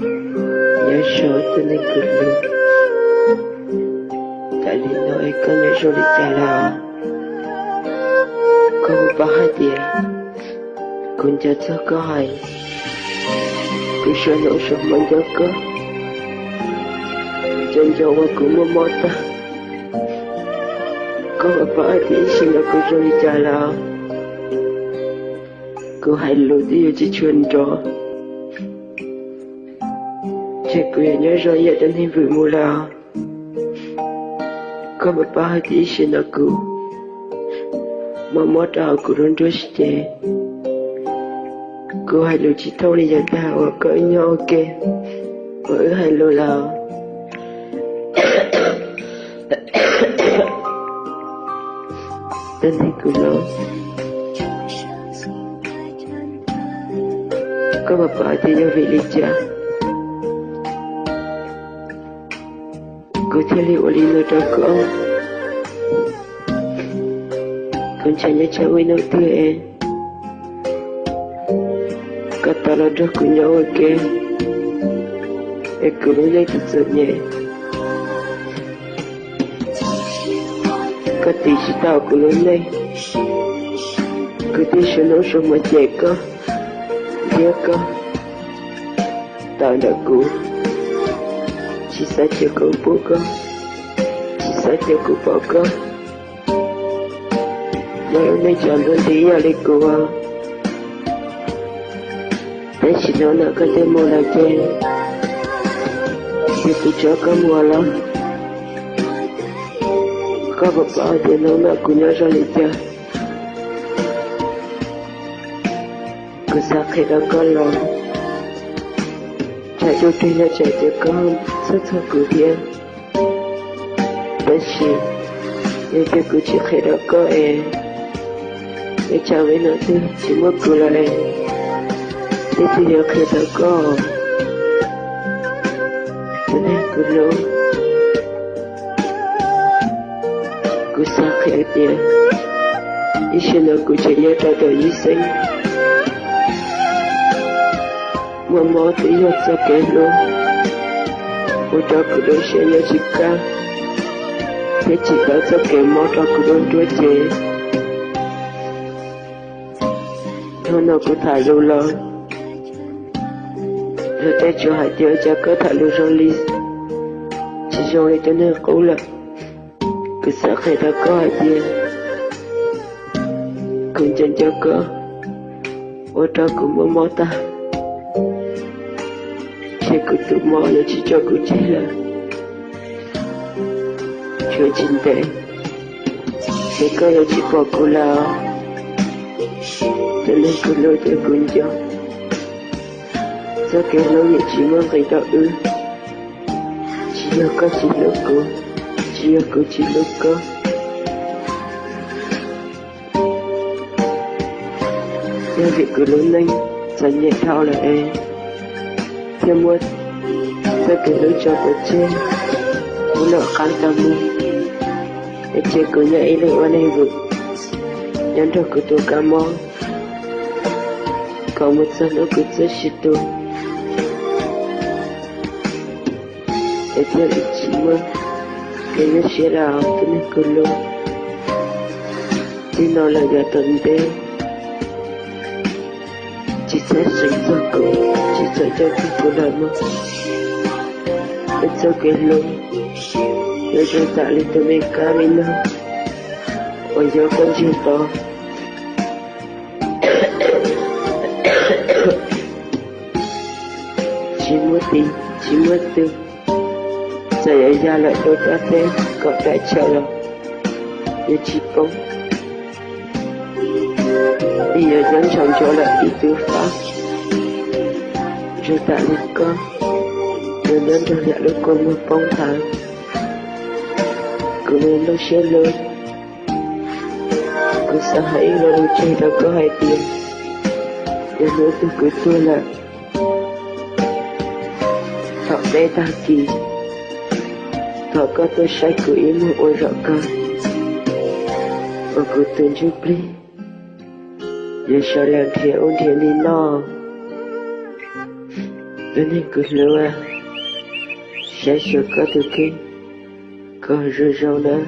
nhớ số tên này cực luôn tại vì nói có nhớ số đi trả lao có một bà hai tiền cũng cho có hay cứ sợ nổ số mình cho có chân cho qua cũng một mốt ta có một bà hai tiền xin là cứ số đi trả lao cứ hay lụt đi chỉ chuyên cho chị cười nhớ rồi giờ đến hình vui mù lao có một bà hai tỷ xin là cứ mà mất đào của đồn đốt chị cứ hay lụt chỉ thâu đi giờ ta và cỡ nhau kê với hay lụt lao đến hình cứ lâu có một bà thì do vị lý cha cứ theo liệu lý nơi đó con chẳng nhớ cháu ấy nấu tươi em cả ta là đó của nhau ở kia em cứ nói lên thật sự nhẹ cả tí chỉ tao của lớn đây cứ tí sẽ nấu xong mà chạy có ghé có tao đã cứu chỉ sẽ cho cậu bố con chỉ sẽ cho cậu bỏ con mà hôm nay chọn đơn tí ở đây cô à để chỉ nói là có thể mua lại chơi thì tôi cho có mua lắm có một bao thì nó là của nhau ra lịch chơi cứ sao khi đó có lòng chạy đôi khi là chạy cho con rất thật cứ thiên bác sĩ nhưng tôi cứ chỉ khi đó có em để chào với nó thì chỉ mất cứ là em thế thì giờ khi đó có cho nên cứ lâu cứ sao khi tiền ý xin nó cứ chạy nhớ ra đời ý sinh mà mò thì giờ cho kẻ luôn ôi cho cứ đối xe nhớ chỉ ca thế chỉ có cho kẻ mò cho cứ đối đuôi chế thôi nó cứ thả lâu lo rồi tay cho hai tiêu cho cứ thả lâu rồi đi chỉ rồi cho nên cố là cứ sợ khi ta có hai tiêu cũng chân cho có ôi cho cũng mò ta chỉ cứ tự mò nó chỉ cho cứ chỉ là chuyện chính tế sẽ có là chỉ bỏ cô là cho nên cứ lôi cho cũng cho cho cái lối như chỉ mong người ta chỉ là có chỉ lúc cô chỉ là cô chỉ lúc có nhưng việc cứ lớn lên dần nhẹ thao là em theo mua tôi kể lối cho của trên muốn nợ khăn tâm mua để chơi cứ nhảy lên qua đây vực nhắn cho cứ tôi cả mong còn một giờ nữa cứ chơi xịt tôi để chơi được chỉ mơ cái nó sẽ là tôi nên cứ luôn thì nó là gà tuần đêm chỉ sẽ sinh ra cậu chỉ sẽ cho tôi của đời mà it's okay luôn rồi chúng ta lên tới bên cá bên đâu bây giờ con chưa to chỉ muốn tư giờ ấy ra lại đôi ta tên còn đại chờ rồi để chỉ bóng bây giờ dẫn chồng cho lại đi tư pháp rồi tại lên con rồi đến cho dạ đôi con một bóng tháng cứ lên đâu xe lớn cứ sợ hãy là đồ chơi đâu có hai tiền để nữa tôi cứ tôi là thọ bé ta kỳ thọ có tôi sai cứ ý một ôi rõ con và cứ tên giúp đi giờ sợ làm thiệt ôn thiệt đi no Ini keluar saya suka tuki kau rau na